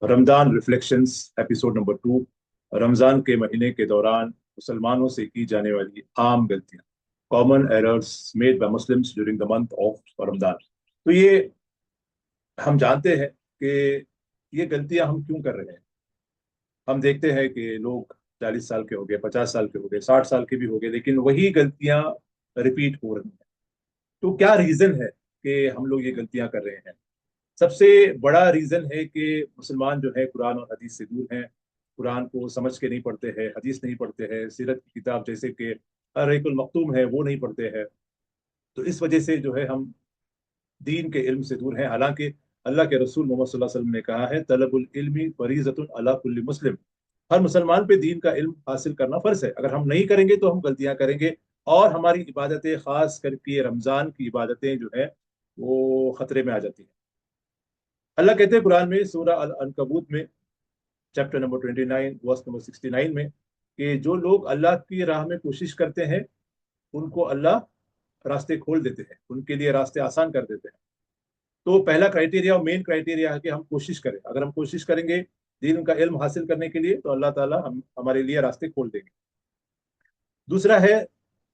Ramzan reflections episode number 2। Ramzan के महीने के दौरान मुसलमानों से की जाने वाली आम गलतियां, common errors made by Muslims during the month of Ramzan. तो ये हम जानते हैं कि ये गलतियां हम क्यों कर रहे हैं। हम देखते हैं कि लोग 40 साल के हो गए, 50 साल के हो गए, 60 साल के भी हो गए, लेकिन वही गलतियां रिपीट हो रही हैं। तो क्या रीजन है कि हम लोग ये गलतियां कर रहे हैं? सबसे बड़ा रीजन है कि मुसलमान जो है कुरान और हदीस से दूर हैं। कुरान को समझ के नहीं पढ़ते हैं, हदीस नहीं पढ़ते हैं, सीरत की किताब जैसे कि अर्रहीकुल मखतूम है वो नहीं पढ़ते हैं। तो इस वजह से जो है हम दीन के इल्म से दूर हैं। हालांकि अल्लाह के रसूल मोहम्मद सल्लल्लाहु अलैहि वसल्लम ने कहा है, तलबुल इल्मी फरीजतुन अला कुल्ली मुस्लिम। हर मुसलमान पे दीन का इल्म हासिल करना फर्ज है। अगर हम नहीं करेंगे तो हम गलतियां करेंगे और हमारी इबादतें, खास करके रमजान की इबादतें जो है वो खतरे में आ जाती हैं। अल्लाह कहते हैं कुरान में सूरह अल अनकबूत में चैप्टर नंबर 29 वर्स नंबर 69 में कि जो लोग अल्लाह की राह में कोशिश करते हैं उनको अल्लाह रास्ते खोल देते हैं, उनके लिए रास्ते आसान कर देते हैं। तो पहला क्राइटेरिया और मेन क्राइटेरिया है कि हम कोशिश करें। अगर हम कोशिश करेंगे दीन का इल्म हासिल करने के लिए तो अल्लाह ताला हम हमारे लिए रास्ते खोल देंगे। दूसरा है,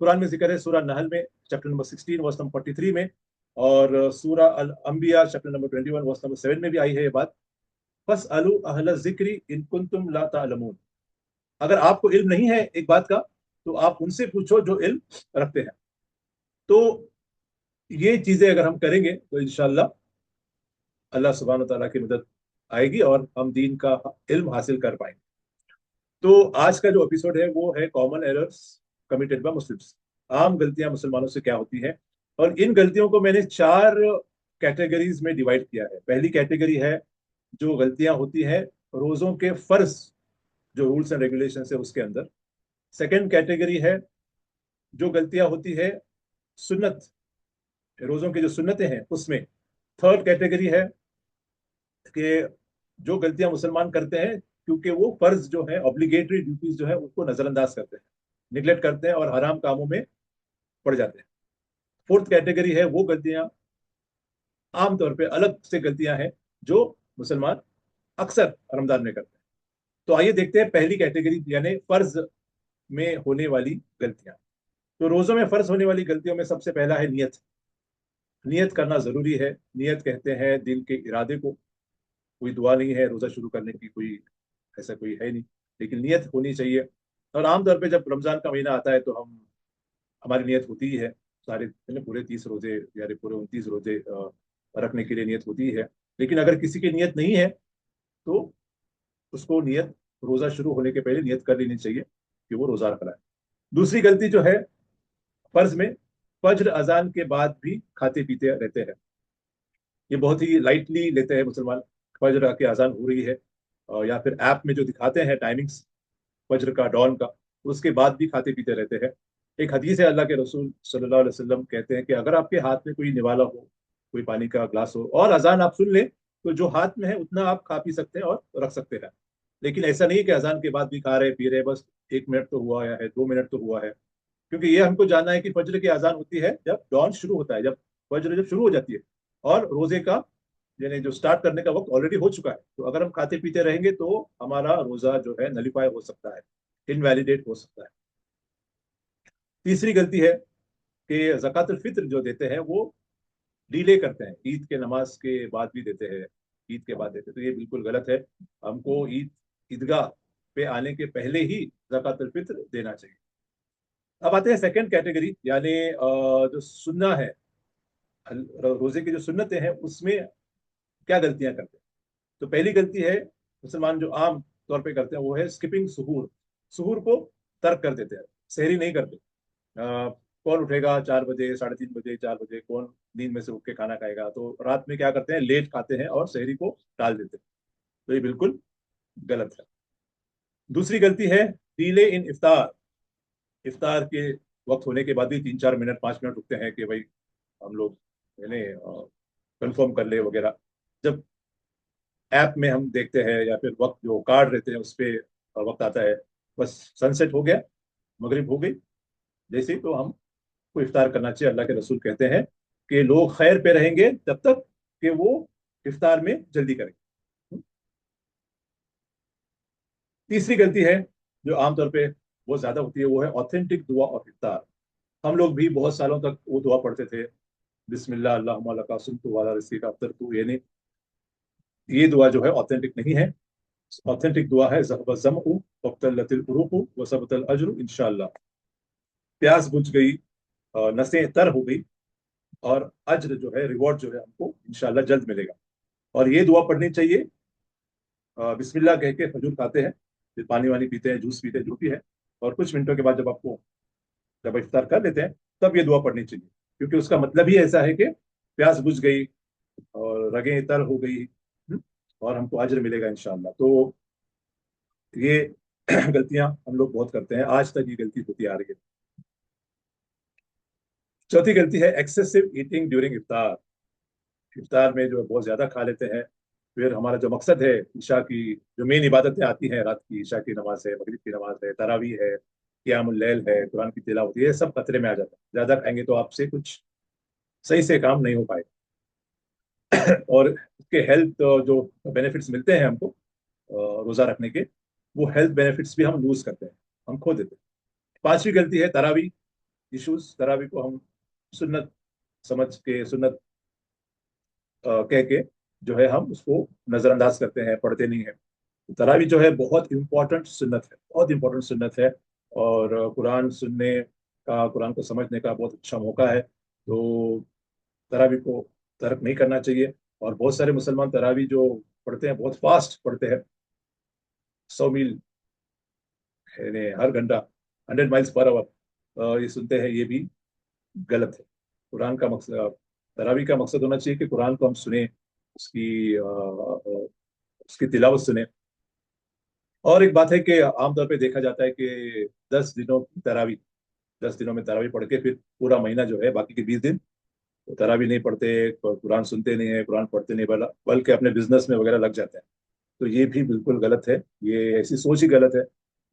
कुरान में जिक्र है सूरह नहल में चैप्टर नंबर 16 वर्स नंबर 43 में, और सूरह अल अंबिया चैप्टर नंबर 21 वर्स नंबर 7 में भी आई है ये बात। बस अलू अहल जिक्री इन कुंतुम ला तालमून। अगर आपको इल्म नहीं है एक बात का तो आप उनसे पूछो जो इल्म रखते हैं। तो ये चीजें अगर हम करेंगे तो इंशाल्लाह अल्लाह सुब्हान व तआला की मदद आएगी और हम दीन का इल्म हासिल कर पाएंगे। तो आज का जो एपिसोड है वो है common errors committed by Muslims. आम गलतियां मुसलमानों से क्या होती हैं, और इन गलतियों को मैंने 4 कैटेगरीज में डिवाइड किया है। पहली कैटेगरी है जो गलतियां होती हैं रोजों के फर्ज, जो रूल्स एंड रेगुलेशन है उसके अंदर। सेकंड कैटेगरी है जो गलतियां होती है सुन्नत, रोजों की जो सुन्नतें हैं उसमें। थर्ड कैटेगरी है कि जो गलतियां मुसलमान करते हैं क्योंकि वो फर्ज जो है, ऑब्लिगेटरी ड्यूटीज जो है उसको नजरअंदाज करते हैं, निगलेक्ट करते हैं और हराम कामों में पड़ जाते हैं। फोर्थ कैटेगरी है वो गलतियां, आमतौर पे अलग से गलतियां हैं जो मुसलमान अक्सर रमजान में करते हैं। तो आइए देखते हैं पहली कैटेगरी यानी फर्ज में होने वाली गलतियां। तो रोजों में फर्ज होने वाली गलतियों में सबसे पहला है नियत। नियत करना जरूरी है। नियत कहते हैं दिल के इरादे को। कोई दुआ नहीं है रोजा शुरू करने की, कोई ऐसा कोई है नहीं, लेकिन नियत होनी चाहिए। और आमतौर पे जब रमजान का महीना आता है तो हम हमारी नियत होती ही है, सारे पूरे 30 रोजे या पूरे 29 रोजे रखने के लिए नियत होती ही है। लेकिन अगर किसी की नियत नहीं है तो उसको नियत रोजा शुरू होने के पहले नियत कर लेनी चाहिए कि वो रोजा रख रहा है। दूसरी गलती जो है फर्ज में, फज्र अजान के बाद भी खाते पीते रहते हैं। ये बहुत ही लाइटली लेते हैं मुसलमान। फज्र की अजान हो रही है और या फिर ऐप में जो दिखाते हैं टाइमिंग्स फज्र का, डॉन का, उसके बाद भी खाते पीते रहते हैं। एक हदीस है, अल्लाह के रसूल सल्लल्लाहु अलैहि वसल्लम कहते हैं कि अगर आपके हाथ में कोई निवाला हो, कोई पानी का ग्लास हो और अजान आप सुन ले तो जो हाथ में है उतना आप खा पी सकते हैं और रख सकते हैं। लेकिन ऐसा नहीं कि अजान के बाद भी खा रहे पी रहे, बस 1 मिनट तो हुआ है, 2 मिनट तो हुआ है। क्योंकि ये हमको जानना है कि फज्र की अजान होती है जब डॉन शुरू होता है, जब फज्र जब शुरू हो जाती है और रोजे का यानी जो स्टार्ट करने का वक्त ऑलरेडी हो चुका है। तो अगर हम खाते पीते रहेंगे तो हमारा रोजा जो है नलीफाई हो सकता है, इनवैलिडेट हो सकता है। तीसरी गलती है कि जकातुल फित्र जो देते हैं वो डिले करते हैं, ईद के नमाज के बाद भी देते हैं, ईद के बाद देते हैं। तो ये बिल्कुल गलत है। हमको ईदगाह पे आने के पहले ही जकातुल फित्र देना चाहिए। अब आते हैं सेकंड कैटेगरी यानी जो सुन्ना है, रोजे की जो सुन्नतें हैं उसमें क्या गलतियां करते हैं। तो पहली गलती है मुसलमान जो आम तौर पे करते हैं वो है स्किपिंग सुहूर। सुहूर को तर्क कर देते हैं, सहरी नहीं करते। कौन उठेगा 4 बजे, 3:30 बजे, 4 बजे, कौन नींद में से उठ के खाना खाएगा। तो रात में क्या करते हैं, लेट खाते हैं और सहरी को टाल देते हैं। तो ये बिल्कुल गलत है। दूसरी गलती है डीले इन इफ्तार। इफ्तार के वक्त होने के बाद भी 3-4 मिनट 5 मिनट रुकते हैं कि भाई हम लोग यानी कंफर्म कर ले वगैरह। जब ऐप में हम देखते हैं या फिर वक्त जो कार्ड रहते हैं उस पे वक्त आता है, बस सनसेट हो गया, मगरिब हो गई जैसे ही, तो हमको इफ्तार करना चाहिए। अल्लाह के रसूल कहते हैं कि लोग खैर पे रहेंगे जब तक कि वो इफ्तार में जल्दी करें। तीसरी गलती है जो आमतौर पे बहुत ज्यादा होती है, वो है ऑथेंटिक दुआ और इफ्तार। हम लोग भी बहुत सालों तक वो दुआ पढ़ते थे, बिस्मिल्लाह अल्लाहुम्मा लका सुम्तु वाला रिज़्क़िका अफ्तरतु, यानी ये दुआ जो है ऑथेंटिक नहीं है। ऑथेंटिक दुआ है ज़हब ज़मउ वब्तल्लतिल उरूक़ु व सबतल अज्रु इंशाअल्लाह। प्यास बुझ गई, नसें तर हो गई, और अज्र जो है, रिवॉर्ड जो है, हमको इंशाअल्लाह जल्द मिलेगा। और ये दुआ पढ़नी चाहिए बिस्मिल्लाह कह के खजूर खाते हैं, फिर पानी वानी पीते हैं, जूस पीते हैं, जो भी है, और कुछ मिनटों के बाद जब इफ्तार कर लेते हैं, तब ये दुआ पढ़नी चाहिए, क्योंकि उसका मतलब ही ऐसा है कि प्यास बुझ गई और रगें तर हो गई, और हमको अज्र मिलेगा इंशाअल्लाह। तो ये गलतियां हम लोग बहुत करते हैं, आज तक ये गलती होती आ रही है। चौथी गलती है एक्सेसिव ईटिंग ड्यूरिंग इफ्तार। इफ्तार में जो है बहुत ज्यादा खा लेते हैं, फिर हमारा जो मकसद है, ईशा की जो मेन इबादतें आती हैं रात की, ईशा की नमाज है, मगरिब की नमाज है, तरावी है, क़ियामुल लैल है, कुरान की तिलावत, ये सब खतरे में आ जाता है। ज्यादा खाएंगे तो आपसे कुछ सही से काम नहीं हो पाएगा। और उसके हेल्थ जो बेनिफिट्स मिलते हैं हमको रोजा रखने के, वो हेल्थ बेनिफिट्स भी हम लूज करते हैं, हम खो देते हैं। पांचवी गलती है तरावी इश्यूज। तरावी को हम सुन्नत समझ के, सुन्नत कह के जो है हम उसको नजरअंदाज करते हैं, पढ़ते नहीं है। तरावी जो है बहुत इंपॉर्टेंट सुन्नत है, बहुत इंपॉर्टेंट सुन्नत है, और कुरान सुनने का, कुरान को समझने का बहुत अच्छा मौका है। तो तरावी को तर्क नहीं करना चाहिए। और बहुत सारे मुसलमान तरावी जो पढ़ते हैं, बहुत फास्ट पढ़ते हैं, 100 मील यानी हर घंटा, 100 माइल्स पर आवर ये सुनते हैं, ये भी गलत है। कुरान का मकसद, तरावी का मकसद होना चाहिए कि कुरान को हम सुने, उसकी उसकी तिलावत सुने। और एक बात है कि आमतौर पे देखा जाता है कि 10 दिनों की तरावी, 10 दिनों में तरावी पढ़ के फिर पूरा महीना जो है, बाकी के 20 दिन वो तरावी नहीं पढ़ते, कुरान सुनते नहीं है, कुरान पढ़ते नहीं, बल्कि अपने बिजनेस में वगैरह लग जाते हैं। तो ये भी बिल्कुल गलत है, ये ऐसी सोच ही गलत है।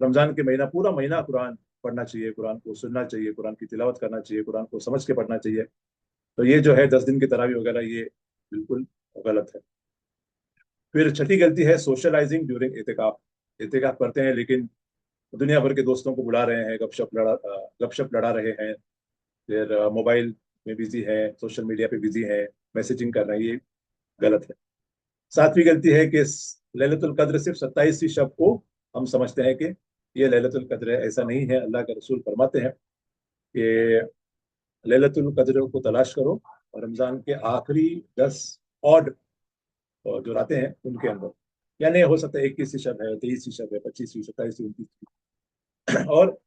रमजान के महीना, पूरा महीना कुरान पढ़ना चाहिए, कुरान को सुनना चाहिए, कुरान की तिलावत करना चाहिए, कुरान को समझ के पढ़ना चाहिए। तो ये जो है 10 दिन की तरावी वगैरह, ये बिल्कुल गलत है। फिर छठी गलती है सोशलाइजिंग ड्यूरिंग एतिकाफ। एतिकाफ करते हैं लेकिन दुनिया भर के दोस्तों को बुला रहे हैं, गपशप लड़ा रहे हैं, फिर मोबाइल में बिजी है, सोशल मीडिया पे बिजी है, मैसेजिंग कर रहे हैं, ये गलत है। सातवीं गलती है कि लैलतुल कद्र सिर्फ 27वीं शब को हम समझते हैं कि ये लैलतुल कद्र है। ऐसा नहीं है। अल्लाह के रसूल फरमाते हैं कि लैलतुल कद्र को तलाश करो और रमजान के आखिरी 10 ऑड जो रातें हैं उनके अंदर, यानी हो सकता है 21वीं शब है, 23वीं शब है, 25वीं, 27वीं, 29वीं, और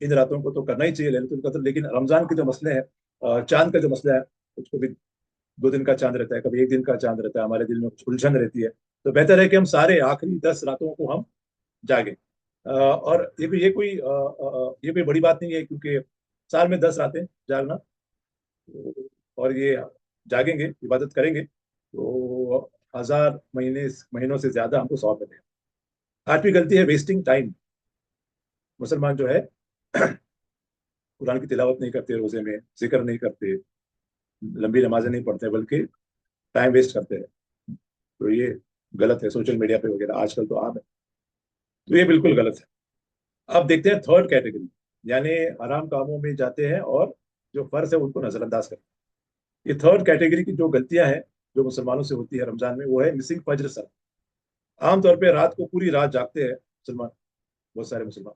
इन रातों को तो करना ही चाहिए लैलतुल कद्र। लेकिन रमजान के जो मसले हैं, चांद का जो मसला है, उसको भी 2 दिन का चांद रहता है, कभी 1 दिन का चांद रहता है, हमारे दिल में कुछ उलझन रहती है। तो बेहतर है कि हम सारे आखिरी 10 रातों को हम जागे। और ये कोई बड़ी बात नहीं है, क्योंकि साल में 10 रातें जागना, और ये जागेंगे, इबादत करेंगे, तो 1000 महीनों से ज्यादा हमको सवाब मिलेगा। आठवीं गलती है वेस्टिंग टाइम। मुसलमान जो है कुरान की तिलावत नहीं करते, रोजे में जिक्र नहीं करते, लंबी नमाजें नहीं पढ़ते, बल्कि टाइम वेस्ट करते हैं। तो ये गलत है। सोशल मीडिया पे वगैरह आजकल तो आम है, तो ये बिल्कुल गलत है। अब देखते हैं थर्ड कैटेगरी, यानी हराम कामों में जाते हैं और जो फर्ज है उनको नजरअंदाज करते हैं। ये थर्ड कैटेगरी की जो गलतियां हैं जो मुसलमानों से होती है रमजान में, वो है मिसिंग फज्र सर। आमतौर पे रात को पूरी रात जागते हैं मुसलमान, बहुत सारे मुसलमान,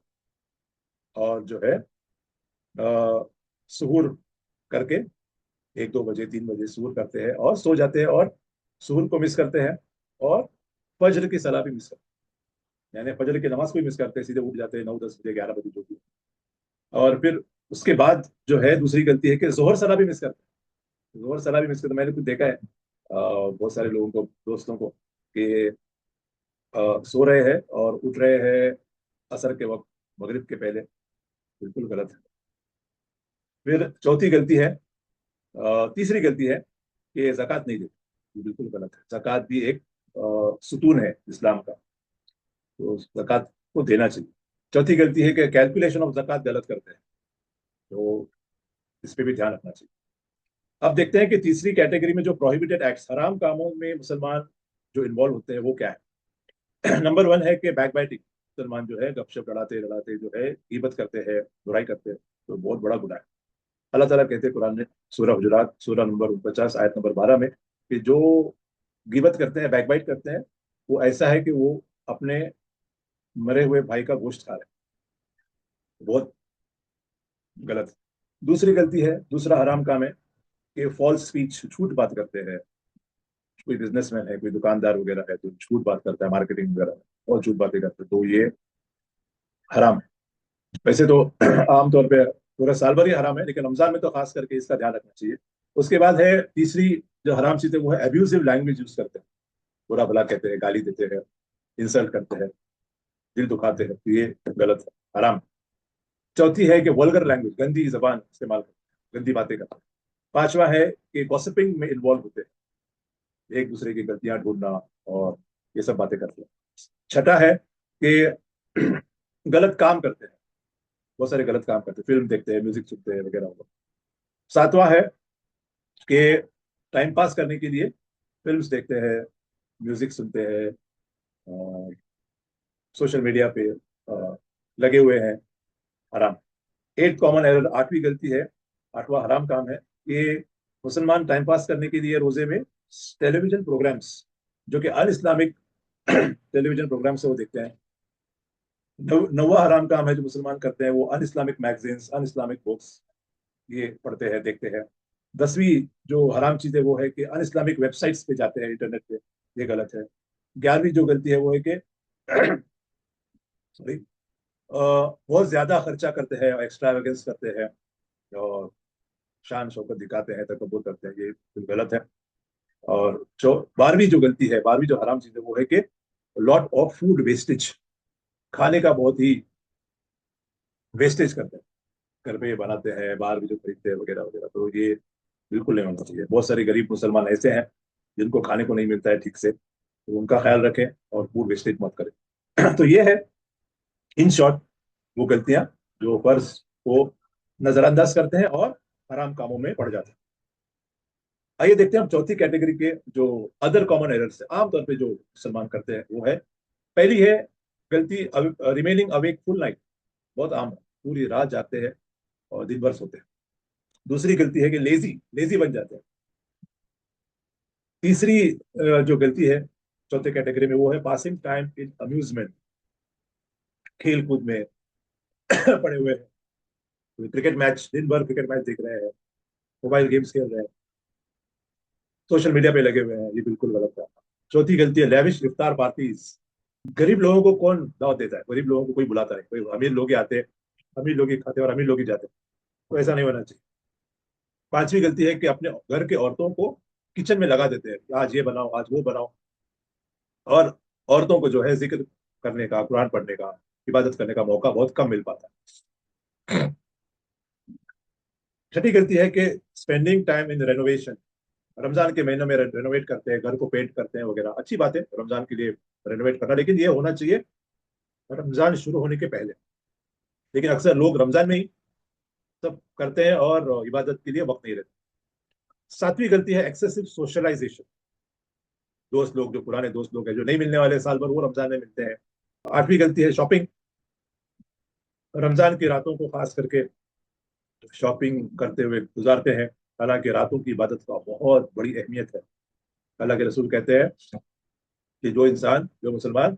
और जो है सुहूर करके 1-2 बजे, 3 बजे सुहूर करते हैं और सो जाते हैं, और सुहूर को मिस करते हैं, और फज्र की सलाह भी मिस करते हैं, यानी फजर की नमाज को भी मिस करते हैं, सीधे उठ जाते हैं 9-10 बजे, 11 बजे, जो भी। और फिर उसके बाद जो है दूसरी गलती है कि जोहर सलाह भी मिस करते हैं। जोहर सलाह भी मिस करते हैं। मैंने कुछ देखा है बहुत सारे लोगों को, दोस्तों को, कि सो रहे हैं और उठ रहे हैं असर के वक्त, मगरिब के पहले। बिल्कुल गलत है। फिर चौथी गलती है, तीसरी गलती है कि जक़ात नहीं देते। ये बिल्कुल गलत है। जक़ात भी एक सुतून है इस्लाम का, तो जक़ात को देना चाहिए। चौथी गलती है कि कैलकुलेशन ऑफ जक़ात गलत करते हैं, तो इस पे भी ध्यान रखना चाहिए। अब देखते हैं कि तीसरी कैटेगरी में जो प्रोहिबिटेड एक्ट्स, हराम कामों में मुसलमान जो इन्वॉल्व होते हैं, वो क्या है। नंबर वन है कि बैक बाइटिंग। मुसलमान जो है गपशप लड़ाते लड़ाते जो है गीबत करते हैं, बुराई करते हैं, तो बहुत बड़ा गुनाह है। अल्लाह ताला कहते हैं कुरान में, सूरह हुजुरात सूरह नंबर 49 आयत नंबर 12 में, कि जो गिबत करते हैं, बैकबाइट करते हैं, वो ऐसा है कि वो अपने मरे हुए भाई का गोश्त खा रहे हैं। बहुत गलत। दूसरी गलती है, दूसरा हराम काम है कि फॉल्स स्पीच, झूठ बात करते हैं। कोई बिजनेसमैन है, कोई दुकानदार वगैरह है, तो झूठ बात करता है मार्केटिंग वगैरह में, और झूठ बातें करते हैं, तो ये हराम है। वैसे तो आमतौर पे पूरा साल भर ही हराम है, लेकिन रमजान में तो खास करके इसका ध्यान रखना चाहिए। उसके बाद है तीसरी जो हराम चीज है, वो है एब्यूसिव लैंग्वेज यूज करते हैं। बुरा भला कहते हैं, गाली देते हैं, इंसल्ट करते हैं, दिल दुखाते हैं, तो ये गलत है, हराम। चौथी है कि वल्गर लैंग्वेज, गंदी जबान इस्तेमाल करते हैं, गंदी बातें करते हैं। पांचवा है कि गॉसिपिंग में इन्वॉल्व होते हैं, एक दूसरे की गलतियां ढूंढना और ये सब बातें करते हैं। छठा है कि गलत काम करते हैं, बहुत सारे गलत काम करते हैं, फिल्म देखते हैं, म्यूजिक सुनते हैं वगैरह वगैरह। सातवां है कि टाइम पास करने के लिए फिल्म्स देखते हैं, म्यूजिक सुनते हैं, सोशल मीडिया पे लगे हुए हैं, हराम। एट कॉमन एरर, आठवीं गलती है, आठवां हराम काम है कि मुसलमान टाइम पास करने के लिए रोजे में टेलीविजन प्रोग्राम्स, जो कि अन इस्लामिक टेलीविजन प्रोग्राम्स है, वो देखते हैं। नौवा हराम काम है जो मुसलमान करते हैं, वो अन इस्लामिक मैगजीन्स, अन इस्लामिक बुक्स ये पढ़ते हैं, देखते हैं। 10वीं जो हराम चीज है वो है कि अन इस्लामिक वेबसाइट्स पे जाते हैं, इंटरनेट पे, ये गलत है। 11वीं जो गलती है वो है कि सॉरी, बहुत ज्यादा खर्चा करते हैं, एक्स्ट्रावेगेंस करते हैं, और शान शौकत दिखाते हैं, तकब्बुर करते हैं, ये बिल्कुल गलत है। और जो 12वीं जो गलती है, 12वीं जो हराम चीज है वो है कि लॉट ऑफ फूड वेस्टेज, खाने का बहुत ही वेस्टेज करते हैं, घर पे ये बनाते हैं, बाहर भी जो खरीदते हैं वगैरह वगैरह, तो ये बिल्कुल नहीं होना चाहिए। बहुत सारे गरीब मुसलमान ऐसे हैं जिनको खाने को नहीं मिलता है ठीक से, तो उनका ख्याल रखें और फूड वेस्टेज मत करें। तो ये है इन शॉर्ट वो गलतियां जो फर्ज को नजरअंदाज करते हैं और हराम कामों में पड़ जाते हैं। आइए देखते हैं हम चौथी कैटेगरी के जो अदर कॉमन एरर्स है, आमतौर पे जो मुसलमान करते हैं, वो है, पहली है गलती, रिमेनिंग अवेक फुल नाइट, बहुत आम है, पूरी रात जागते हैं और दिन भर सोते हैं। दूसरी गलती है कि लेजी लेजी बन जाते हैं। तीसरी जो गलती है चौथे कैटेगरी में, वो है पासिंग टाइम इन अम्यूजमेंट, खेल कूद में पड़े हुए हैं, क्रिकेट मैच, दिन भर क्रिकेट मैच देख रहे हैं, मोबाइल गेम्स खेल रहे हैं, सोशल मीडिया पे लगे हुए हैं, ये बिल्कुल गलत है। चौथी गलती है लेविश इफ्तार पार्टीज। गरीब लोगों को कौन दावत देता है, गरीब लोगों को कोई बुलाता है, कोई अमीर लोग ही आते हैं, अमीर लोग ही खाते हैं और अमीर लोग ही जाते हैं, तो ऐसा नहीं होना चाहिए। पांचवी गलती है कि अपने घर के औरतों को किचन में लगा देते हैं कि आज ये बनाओ, आज वो बनाओ, और औरतों को जो है जिक्र करने का, कुरान पढ़ने का, इबादत करने का मौका बहुत कम मिल पाता है। छठी गलती है कि spending time in renovation. Ramzan के महीनों में रेनोवेट करते हैं, घर को पेंट करते हैं वगैरह, अच्छी बात है रमजान के लिए रेनोवेट करना, लेकिन ये होना चाहिए रमजान शुरू होने के पहले। लेकिन अक्सर लोग रमजान में ही सब करते हैं और इबादत के लिए वक्त नहीं रहता। सातवीं गलती है एक्सेसिव सोशलाइजेशन। दोस्त लोग, जो पुराने दोस्त लोग हैं जो नहीं मिलने वाले साल भर, वो रमजान में मिलते हैं। आठवीं गलती है शॉपिंग। रमजान की रातों को खास करके शॉपिंग करते हुए गुजारते हैं, हालांकि रातों की इबादत का बहुत बड़ी अहमियत है। अल्लाह के रसूल कहते हैं कि जो इंसान, जो मुसलमान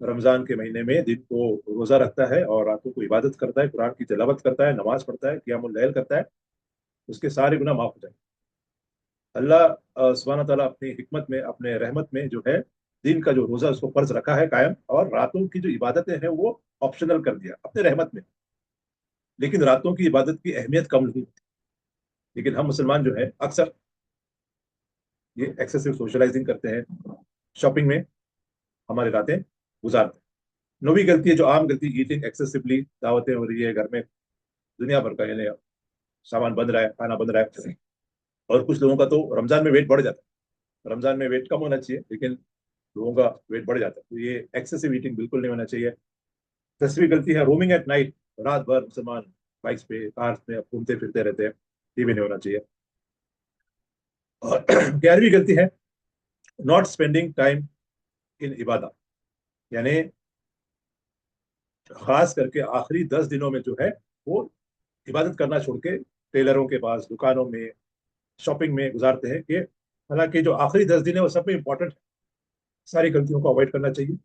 रमजान के महीने में दिन को रोजा रखता है और रातों को इबादत करता है, कुरान की तिलावत करता है, नमाज पढ़ता है, क़ियामुल लैल करता है, उसके सारे गुनाह माफ हो जाए। अल्लाह सुब्हानहू तआला अपनी हिकमत में, अपने रहमत में जो है, दिन का जो रोजा उसको फर्ज रखा है कायम, और रातों की जो इबादतें हैं वो ऑप्शनल कर दिया अपने रहमत में। लेकिन रातों की इबादत की अहमियत कम नहीं होती। लेकिन हम मुसलमान जो है अक्सर ये एक्सेसिव सोशलाइजिंग करते हैं, शॉपिंग में हमारी रातें गुजारते हैं। नौवीं गलती है जो आम गलती, ईटिंग एक्सेसिवली, दावतें हो रही है घर में, दुनिया भर का यानी सामान बन रहा है, खाना बन रहा है, और कुछ लोगों का तो रमजान में वेट बढ़ जाता है। रमजान में वेट कम होना चाहिए, लेकिन लोगों का वेट बढ़ जाता है, तो ये एक्सेसिव ईटिंग बिल्कुल नहीं होना चाहिए। 10वीं गलती है रोमिंग एट नाइट, रात भर मुसलमान बाइक्स पे, कार्स में घूमते फिरते रहते हैं, ये भी नहीं होना चाहिए। और 11वीं गलती है नॉट स्पेंडिंग टाइम इन इबादत। यानी खास करके आखिरी 10 दिनों में जो है वो इबादत करना छोड़ के टेलरों के पास, दुकानों में, शॉपिंग में गुजारते हैं। कि हालांकि जो आखिरी 10 दिन है वो सब में इंपॉर्टेंट है, सारी गलतियों को अवॉइड करना चाहिए।